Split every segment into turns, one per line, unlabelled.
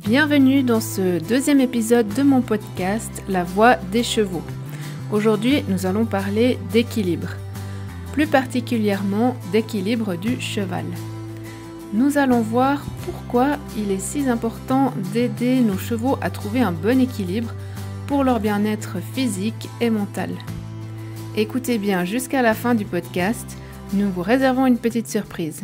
Bienvenue dans ce deuxième épisode de mon podcast La Voix des chevaux. Aujourd'hui, nous allons parler d'équilibre, plus particulièrement d'équilibre du cheval. Nous allons voir pourquoi il est si important d'aider nos chevaux à trouver un bon équilibre pour leur bien-être physique et mental. Écoutez bien jusqu'à la fin du podcast, nous vous réservons une petite surprise.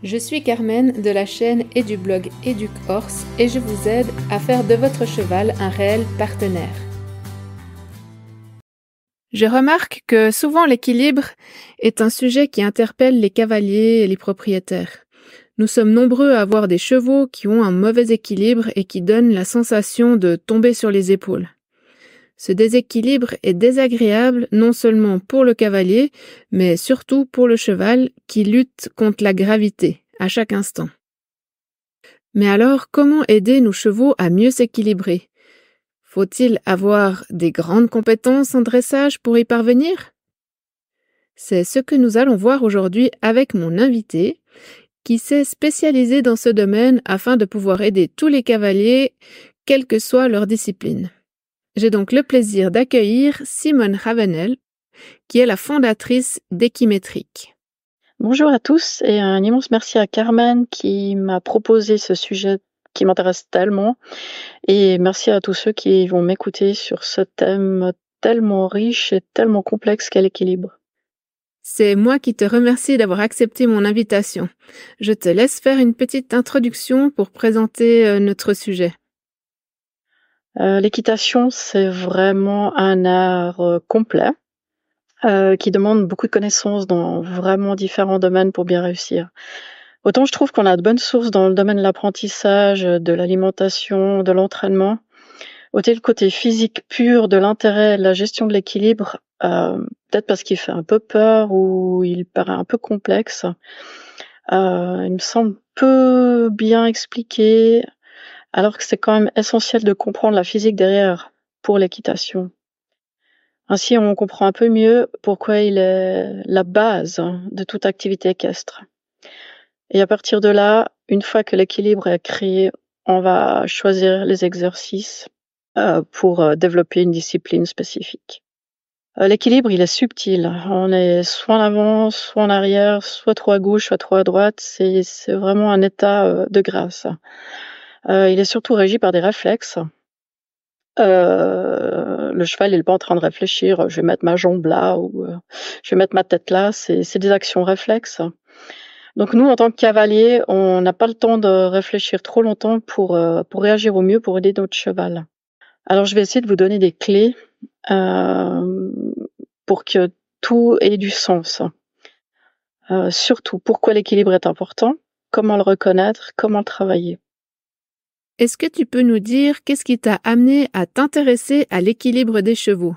Je suis Carmen de la chaîne et du blog EducHorse et je vous aide à faire de votre cheval un réel partenaire. Je remarque que souvent l'équilibre est un sujet qui interpelle les cavaliers et les propriétaires. Nous sommes nombreux à avoir des chevaux qui ont un mauvais équilibre et qui donnent la sensation de tomber sur les épaules. Ce déséquilibre est désagréable non seulement pour le cavalier, mais surtout pour le cheval qui lutte contre la gravité à chaque instant. Mais alors, comment aider nos chevaux à mieux s'équilibrer ? Faut-il avoir des grandes compétences en dressage pour y parvenir ? C'est ce que nous allons voir aujourd'hui avec mon invité, qui s'est spécialisé dans ce domaine afin de pouvoir aider tous les cavaliers, quelle que soit leur discipline. J'ai donc le plaisir d'accueillir Simone Ravenel, qui est la fondatrice d'Equimetric.
Bonjour à tous et un immense merci à Carmen qui m'a proposé ce sujet qui m'intéresse tellement et merci à tous ceux qui vont m'écouter sur ce thème tellement riche et tellement complexe qu'est l'équilibre.
C'est moi qui te remercie d'avoir accepté mon invitation. Je te laisse faire une petite introduction pour présenter notre sujet.
L'équitation, c'est vraiment un art complet qui demande beaucoup de connaissances dans vraiment différents domaines pour bien réussir. Autant je trouve qu'on a de bonnes sources dans le domaine de l'apprentissage, de l'alimentation, de l'entraînement, autant le côté physique pur de l'intérêt, de la gestion de l'équilibre, peut-être parce qu'il fait un peu peur ou il paraît un peu complexe, il me semble peu bien expliqué, alors que c'est quand même essentiel de comprendre la physique derrière pour l'équitation. Ainsi, on comprend un peu mieux pourquoi il est la base de toute activité équestre. Et à partir de là, une fois que l'équilibre est créé, on va choisir les exercices pour développer une discipline spécifique. L'équilibre, il est subtil. On est soit en avant, soit en arrière, soit trop à gauche, soit trop à droite. C'est vraiment un état de grâce. Il est surtout régi par des réflexes. Le cheval, il n'est pas en train de réfléchir, je vais mettre ma jambe là ou je vais mettre ma tête là. C'est des actions réflexes. Donc nous, en tant que cavalier, on n'a pas le temps de réfléchir trop longtemps pour réagir au mieux, pour aider notre cheval. Alors je vais essayer de vous donner des clés pour que tout ait du sens. Surtout, pourquoi l'équilibre est important, comment le reconnaître, comment le travailler.
Est-ce que tu peux nous dire qu'est-ce qui t'a amené à t'intéresser à l'équilibre des chevaux ?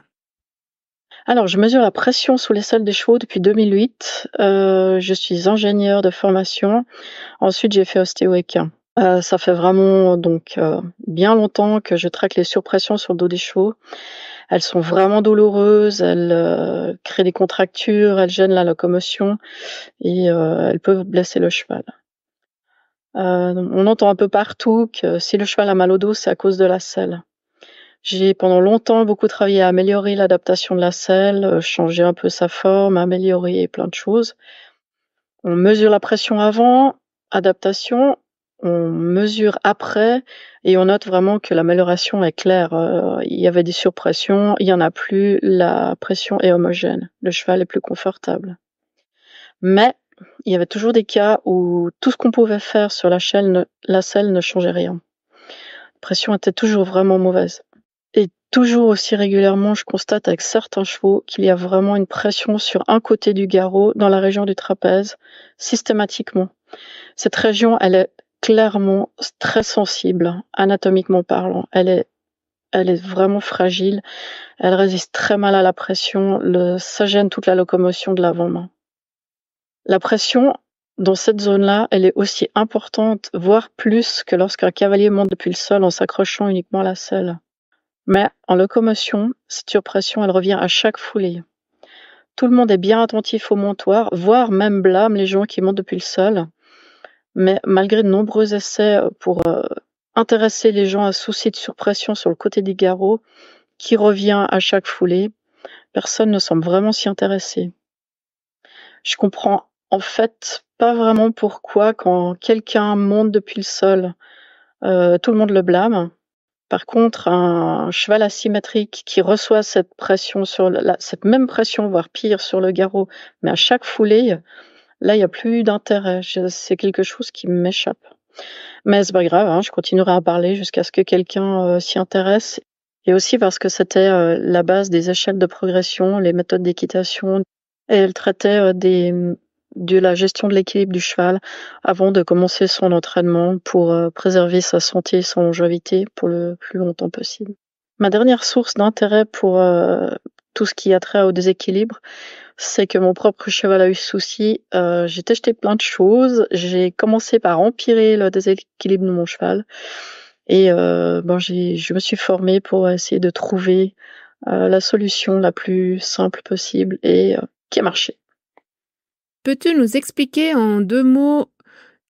Alors, je mesure la pression sous les selles des chevaux depuis 2008. Je suis ingénieure de formation. Ensuite, j'ai fait ostéo-équin. Ça fait vraiment donc bien longtemps que je traque les surpressions sur le dos des chevaux. Elles sont vraiment douloureuses, elles créent des contractures, elles gênent la locomotion et elles peuvent blesser le cheval. On entend un peu partout que si le cheval a mal au dos, c'est à cause de la selle. J'ai pendant longtemps beaucoup travaillé à améliorer l'adaptation de la selle, changer un peu sa forme, améliorer plein de choses. On mesure la pression avant, adaptation, on mesure après et on note vraiment que l'amélioration est claire. Il y avait des surpressions, il y en a plus, la pression est homogène, le cheval est plus confortable. Mais il y avait toujours des cas où tout ce qu'on pouvait faire sur la selle ne changeait rien. La pression était toujours vraiment mauvaise. Et toujours aussi régulièrement, je constate avec certains chevaux qu'il y a vraiment une pression sur un côté du garrot, dans la région du trapèze, systématiquement. Cette région, elle est clairement très sensible, anatomiquement parlant. Elle est vraiment fragile, elle résiste très mal à la pression, ça gêne toute la locomotion de l'avant-main. La pression, dans cette zone-là, elle est aussi importante, voire plus que lorsqu'un cavalier monte depuis le sol en s'accrochant uniquement à la selle. Mais en locomotion, cette surpression, elle revient à chaque foulée. Tout le monde est bien attentif au montoir, voire même blâme les gens qui montent depuis le sol. Mais malgré de nombreux essais pour intéresser les gens à un souci de surpression sur le côté des garrots, qui revient à chaque foulée, personne ne semble vraiment s'y intéresser. Je comprends en fait pas vraiment pourquoi quand quelqu'un monte depuis le sol, tout le monde le blâme. Par contre, un cheval asymétrique qui reçoit cette pression cette même pression, voire pire, sur le garrot, mais à chaque foulée, là, il y a plus d'intérêt. C'est quelque chose qui m'échappe. Mais c'est pas grave, hein, je continuerai à parler jusqu'à ce que quelqu'un, s'y intéresse et aussi parce que c'était, la base des échelles de progression, les méthodes d'équitation et elle traitait, de la gestion de l'équilibre du cheval avant de commencer son entraînement pour, préserver sa santé et sa longévité pour le plus longtemps possible. Ma dernière source d'intérêt pour, tout ce qui a trait au déséquilibre, c'est que mon propre cheval a eu ce souci. J'ai testé plein de choses. J'ai commencé par empirer le déséquilibre de mon cheval et je me suis formée pour essayer de trouver, la solution la plus simple possible et qui a marché.
Peux-tu nous expliquer en 2 mots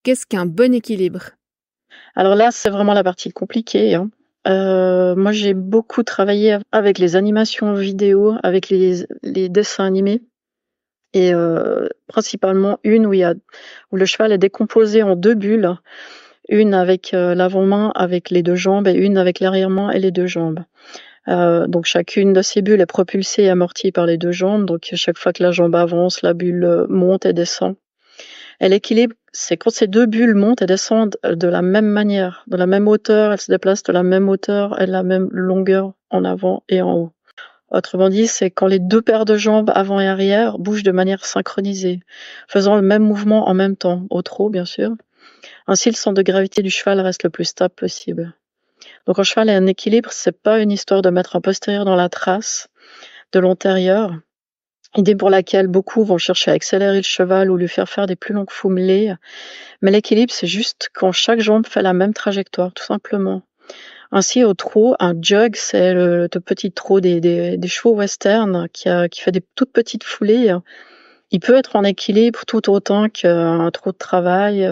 qu'est-ce qu'un bon équilibre?
Alors là, c'est vraiment la partie compliquée, hein. Moi, j'ai beaucoup travaillé avec les animations vidéo, avec les dessins animés et principalement une où le cheval est décomposé en 2 bulles, une avec, l'avant-main avec les 2 jambes et une avec l'arrière-main et les 2 jambes. Donc chacune de ces bulles est propulsée et amortie par les 2 jambes, donc chaque fois que la jambe avance, la bulle, monte et descend. Et l'équilibre, c'est quand ces 2 bulles montent et descendent, de la même manière, de la même hauteur, elles se déplacent de la même hauteur et de la même longueur en avant et en haut. Autrement dit, c'est quand les 2 paires de jambes avant et arrière bougent de manière synchronisée, faisant le même mouvement en même temps, au trot bien sûr. Ainsi, le centre de gravité du cheval reste le plus stable possible. Donc un cheval a un équilibre, c'est pas une histoire de mettre un postérieur dans la trace de l'antérieur, idée pour laquelle beaucoup vont chercher à accélérer le cheval ou lui faire des plus longues foulées. Mais l'équilibre, c'est juste quand chaque jambe fait la même trajectoire, tout simplement. Ainsi, au trot, un jog, c'est le petit trot des chevaux western qui fait des toutes petites foulées. Il peut être en équilibre tout autant qu'un trot de travail,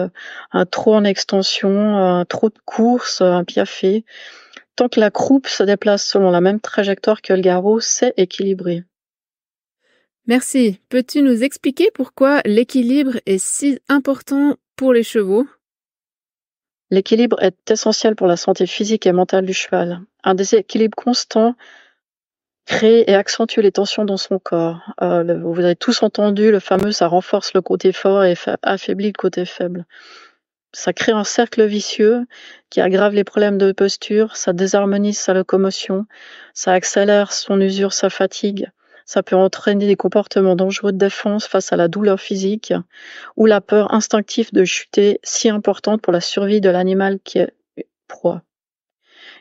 un trot en extension, un trot de course, un piafé. Tant que la croupe se déplace selon la même trajectoire que le garrot, c'est équilibré.
Merci. Peux-tu nous expliquer pourquoi l'équilibre est si important pour les chevaux?
L'équilibre est essentiel pour la santé physique et mentale du cheval. Un déséquilibre constant crée et accentue les tensions dans son corps. Vous avez tous entendu le fameux ça renforce le côté fort et affaiblit le côté faible. Ça crée un cercle vicieux qui aggrave les problèmes de posture, ça désharmonise sa locomotion, ça accélère son usure, sa fatigue. Ça peut entraîner des comportements dangereux de défense face à la douleur physique ou la peur instinctive de chuter, si importante pour la survie de l'animal qui est proie.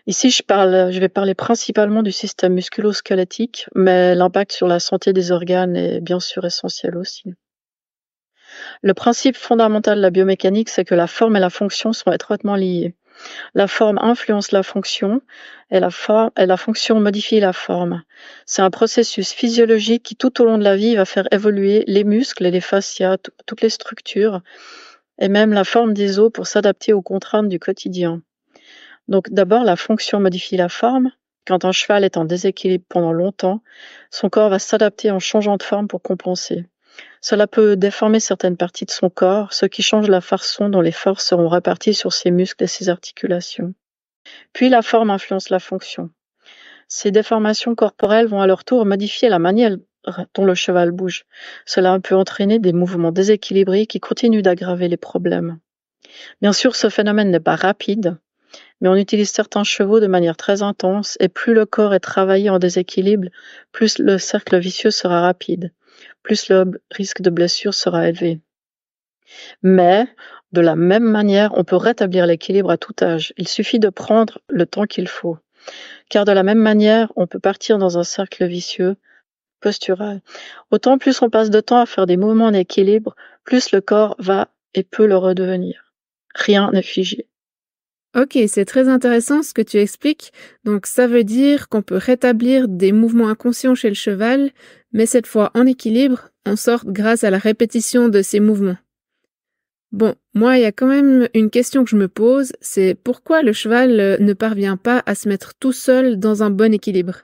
Ici, je vais parler principalement du système musculo-squelettique, mais l'impact sur la santé des organes est bien sûr essentiel aussi. Le principe fondamental de la biomécanique, c'est que la forme et la fonction sont étroitement liées. La forme influence la fonction et la fonction modifie la forme. C'est un processus physiologique qui tout au long de la vie va faire évoluer les muscles et les fascias, toutes les structures et même la forme des os pour s'adapter aux contraintes du quotidien. Donc d'abord, la fonction modifie la forme. Quand un cheval est en déséquilibre pendant longtemps, son corps va s'adapter en changeant de forme pour compenser. Cela peut déformer certaines parties de son corps, ce qui change la façon dont les forces seront réparties sur ses muscles et ses articulations. Puis la forme influence la fonction. Ces déformations corporelles vont à leur tour modifier la manière dont le cheval bouge. Cela peut entraîner des mouvements déséquilibrés qui continuent d'aggraver les problèmes. Bien sûr, ce phénomène n'est pas rapide, mais on utilise certains chevaux de manière très intense et plus le corps est travaillé en déséquilibre, plus le cercle vicieux sera rapide, plus le risque de blessure sera élevé. Mais, de la même manière, on peut rétablir l'équilibre à tout âge. Il suffit de prendre le temps qu'il faut. Car de la même manière, on peut partir dans un cercle vicieux postural. Autant plus on passe de temps à faire des mouvements en équilibre, plus le corps va et peut le redevenir. Rien n'est figé.
Ok, c'est très intéressant ce que tu expliques. Donc ça veut dire qu'on peut rétablir des mouvements inconscients chez le cheval, mais cette fois en équilibre, en sorte grâce à la répétition de ces mouvements. Bon, moi, il y a quand même une question que je me pose, c'est pourquoi le cheval ne parvient pas à se mettre tout seul dans un bon équilibre?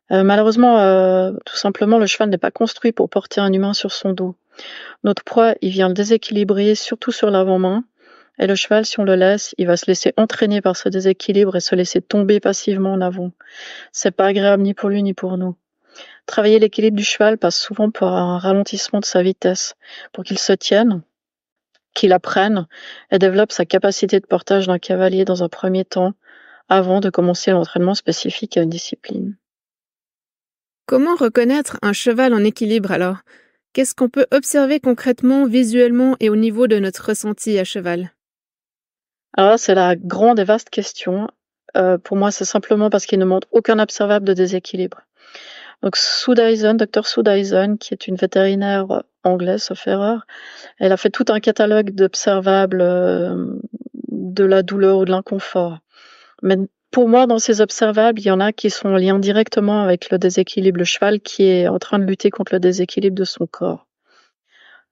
Malheureusement, tout simplement, le cheval n'est pas construit pour porter un humain sur son dos. Notre poids, il vient le déséquilibrer, surtout sur l'avant-main. Et le cheval, si on le laisse, il va se laisser entraîner par ce déséquilibre et se laisser tomber passivement en avant. C'est pas agréable ni pour lui ni pour nous. Travailler l'équilibre du cheval passe souvent par un ralentissement de sa vitesse, pour qu'il se tienne, qu'il apprenne et développe sa capacité de portage d'un cavalier dans un premier temps, avant de commencer l'entraînement spécifique à une discipline.
Comment reconnaître un cheval en équilibre alors? Qu'est-ce qu'on peut observer concrètement, visuellement et au niveau de notre ressenti à cheval?
Alors là, c'est la grande et vaste question. Pour moi, c'est simplement parce qu'il ne montre aucun observable de déséquilibre. Donc Dr Sue Dyson, qui est une vétérinaire anglaise, sauf erreur, elle a fait tout un catalogue d'observables de la douleur ou de l'inconfort. Mais pour moi, dans ces observables, il y en a qui sont en lien directement avec le déséquilibre, le cheval qui est en train de lutter contre le déséquilibre de son corps.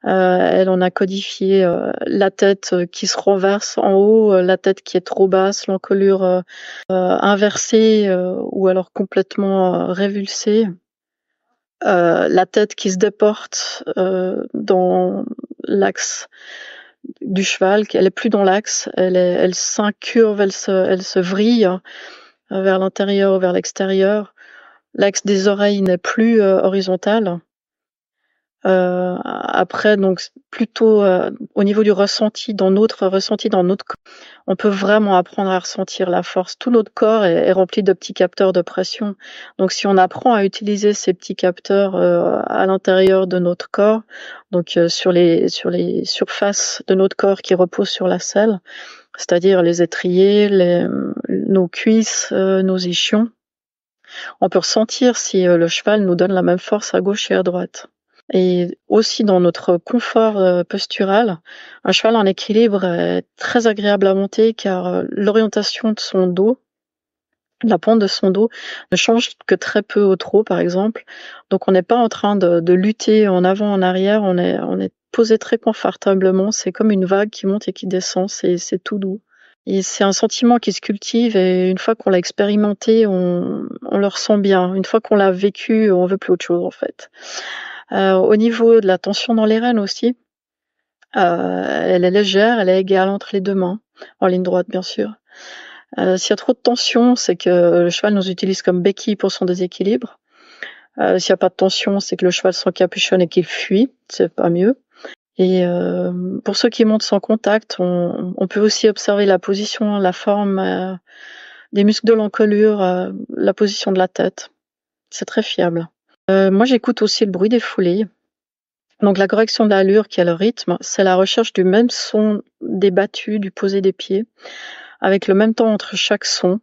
Elle en a codifié la tête qui se renverse en haut, la tête qui est trop basse, l'encolure inversée ou alors complètement révulsée. La tête qui se déporte dans l'axe du cheval, qu'elle est plus dans l'axe, elle s'incurve, elle se vrille vers l'intérieur ou vers l'extérieur. L'axe des oreilles n'est plus horizontal. Après, donc plutôt au niveau du ressenti, dans notre corps, on peut vraiment apprendre à ressentir la force. Tout notre corps est rempli de petits capteurs de pression. Donc si on apprend à utiliser ces petits capteurs à l'intérieur de notre corps, donc sur les surfaces de notre corps qui reposent sur la selle, c'est-à-dire les étriers, nos cuisses, nos ischions, on peut ressentir si le cheval nous donne la même force à gauche et à droite. Et aussi dans notre confort postural, un cheval en équilibre est très agréable à monter car l'orientation de son dos, la pente de son dos ne change que très peu au trot par exemple. Donc on n'est pas en train de lutter en avant, en arrière, on est posé très confortablement, c'est comme une vague qui monte et qui descend, c'est tout doux. Et c'est un sentiment qui se cultive et une fois qu'on l'a expérimenté, on le ressent bien. Une fois qu'on l'a vécu, on veut plus autre chose en fait. Au niveau de la tension dans les rênes aussi, elle est légère, elle est égale entre les 2 mains, en ligne droite bien sûr. S'il y a trop de tension, c'est que le cheval nous utilise comme béquille pour son déséquilibre. S'il y a pas de tension, c'est que le cheval s'encapuchonne et qu'il fuit, c'est pas mieux. Et pour ceux qui montent sans contact, on peut aussi observer la position, la forme des muscles de l'encolure, la position de la tête. C'est très fiable. Moi, j'écoute aussi le bruit des foulées. Donc la correction de l'allure qui est le rythme, c'est la recherche du même son des battus, du posé des pieds, avec le même temps entre chaque son.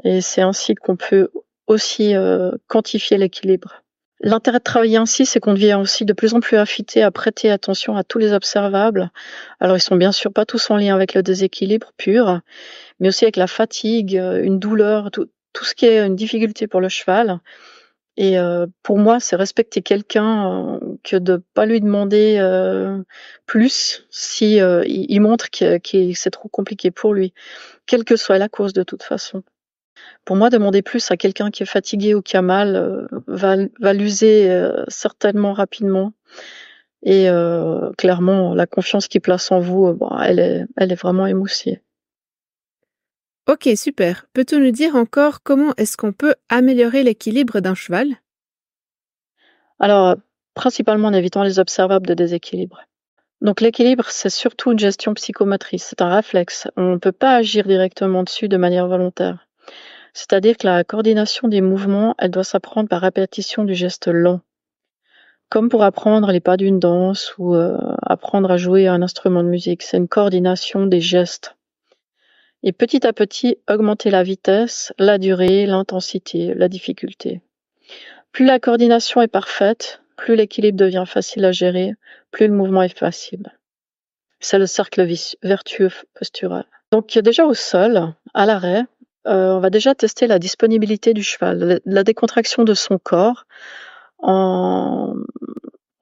Et c'est ainsi qu'on peut aussi quantifier l'équilibre. L'intérêt de travailler ainsi, c'est qu'on devient aussi de plus en plus affûté à prêter attention à tous les observables. Alors ils sont bien sûr pas tous en lien avec le déséquilibre pur, mais aussi avec la fatigue, une douleur, tout ce qui est une difficulté pour le cheval. Et pour moi, c'est respecter quelqu'un que de pas lui demander plus si il montre que c'est trop compliqué pour lui, quelle que soit la cause de toute façon. Pour moi, demander plus à quelqu'un qui est fatigué ou qui a mal va l'user certainement rapidement. Et clairement, la confiance qu'il place en vous, elle est vraiment émoussée.
Ok, super. Peux-tu nous dire encore comment est-ce qu'on peut améliorer l'équilibre d'un cheval?
Alors, principalement en évitant les observables de déséquilibre. Donc l'équilibre, c'est surtout une gestion psychomotrice, c'est un réflexe. On ne peut pas agir directement dessus de manière volontaire. C'est-à-dire que la coordination des mouvements, elle doit s'apprendre par répétition du geste lent. Comme pour apprendre les pas d'une danse ou apprendre à jouer un instrument de musique, c'est une coordination des gestes. Et petit à petit, augmenter la vitesse, la durée, l'intensité, la difficulté. Plus la coordination est parfaite, plus l'équilibre devient facile à gérer, plus le mouvement est facile. C'est le cercle vertueux postural. Donc déjà au sol, à l'arrêt, on va déjà tester la disponibilité du cheval, la décontraction de son corps, en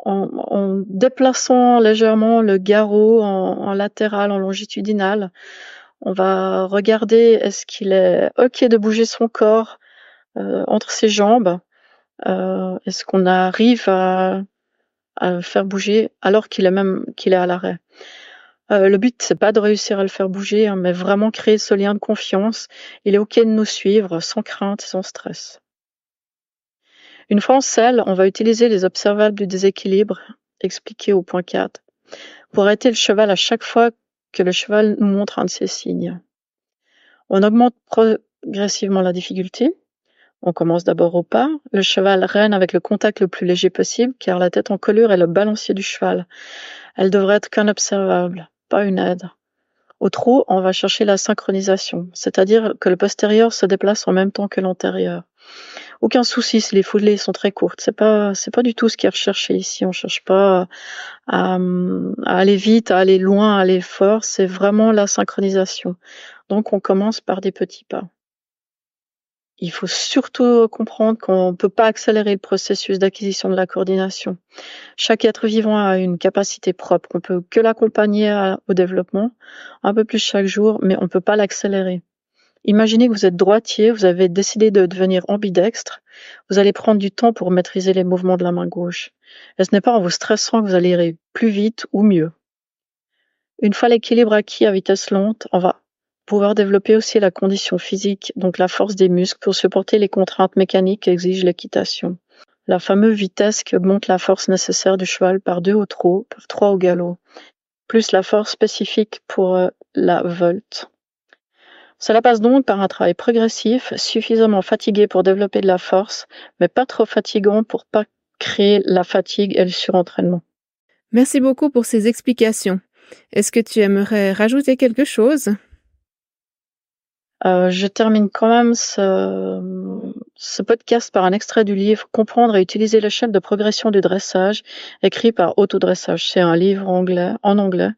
en déplaçant légèrement le garrot en latéral, en longitudinal. On va regarder est-ce qu'il est OK de bouger son corps, entre ses jambes? Est-ce qu'on arrive à le faire bouger alors qu'il est à l'arrêt? Le but, c'est pas de réussir à le faire bouger, hein, mais vraiment créer ce lien de confiance. Il est OK de nous suivre sans crainte et sans stress. Une fois en selle, on va utiliser les observables du déséquilibre, expliqués au point 4, pour arrêter le cheval à chaque fois que le cheval nous montre un de ces signes. On augmente progressivement la difficulté. On commence d'abord au pas. Le cheval règne avec le contact le plus léger possible, car la tête en colure est le balancier du cheval. Elle devrait être qu'un observable, pas une aide. Au trot, on va chercher la synchronisation, c'est-à-dire que le postérieur se déplace en même temps que l'antérieur. Aucun souci si les foulées sont très courtes. C'est pas du tout ce qui est recherché ici. On cherche pas à aller vite, à aller loin, à aller fort. C'est vraiment la synchronisation. Donc, on commence par des petits pas. Il faut surtout comprendre qu'on ne peut pas accélérer le processus d'acquisition de la coordination. Chaque être vivant a une capacité propre. On peut que l'accompagner au développement, un peu plus chaque jour, mais on ne peut pas l'accélérer. Imaginez que vous êtes droitier, vous avez décidé de devenir ambidextre, vous allez prendre du temps pour maîtriser les mouvements de la main gauche. Et ce n'est pas en vous stressant que vous allez aller plus vite ou mieux. Une fois l'équilibre acquis à vitesse lente, on va pouvoir développer aussi la condition physique, donc la force des muscles pour supporter les contraintes mécaniques qu'exige l'équitation. La fameuse vitesse qui augmente la force nécessaire du cheval par 2 au trot, par 3 au galop, plus la force spécifique pour la volte. Cela passe donc par un travail progressif, suffisamment fatigué pour développer de la force, mais pas trop fatigant pour pas créer la fatigue et le surentraînement.
Merci beaucoup pour ces explications. Est-ce que tu aimerais rajouter quelque chose?
Je termine quand même ce podcast par un extrait du livre Comprendre et utiliser l'échelle de progression du dressage, écrit par Autodressage. C'est un livre en anglais,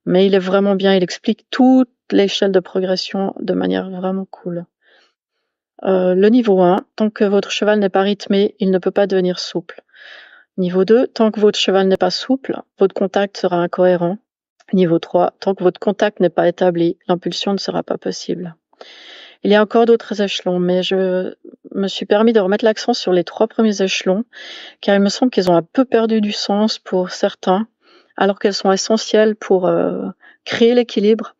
mais il est vraiment bien. Il explique toute l'échelle de progression de manière vraiment cool. Le niveau 1, tant que votre cheval n'est pas rythmé, il ne peut pas devenir souple. Niveau 2, tant que votre cheval n'est pas souple, votre contact sera incohérent. Niveau 3, tant que votre contact n'est pas établi, l'impulsion ne sera pas possible. Il y a encore d'autres échelons, mais je me suis permis de remettre l'accent sur les 3 premiers échelons, car il me semble qu'ils ont un peu perdu du sens pour certains, alors qu'elles sont essentielles pour créer l'équilibre,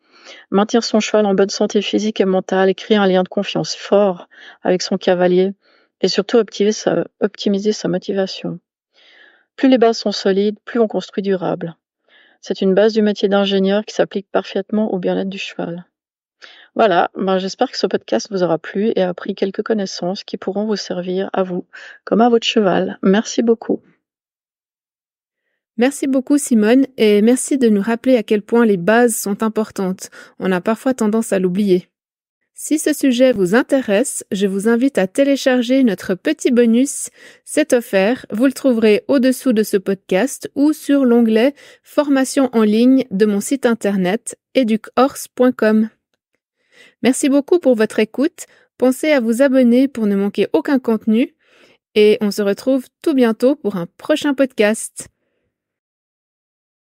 maintenir son cheval en bonne santé physique et mentale et créer un lien de confiance fort avec son cavalier et surtout optimiser sa motivation. Plus les bases sont solides, plus on construit durable. C'est une base du métier d'ingénieur qui s'applique parfaitement au bien-être du cheval. Voilà, j'espère que ce podcast vous aura plu et appris quelques connaissances qui pourront vous servir à vous comme à votre cheval. Merci beaucoup.
Merci beaucoup Simone et merci de nous rappeler à quel point les bases sont importantes. On a parfois tendance à l'oublier. Si ce sujet vous intéresse, je vous invite à télécharger notre petit bonus. C'est offert, vous le trouverez au-dessous de ce podcast ou sur l'onglet Formation en ligne de mon site internet educhorse.com. Merci beaucoup pour votre écoute. Pensez à vous abonner pour ne manquer aucun contenu et on se retrouve tout bientôt pour un prochain podcast.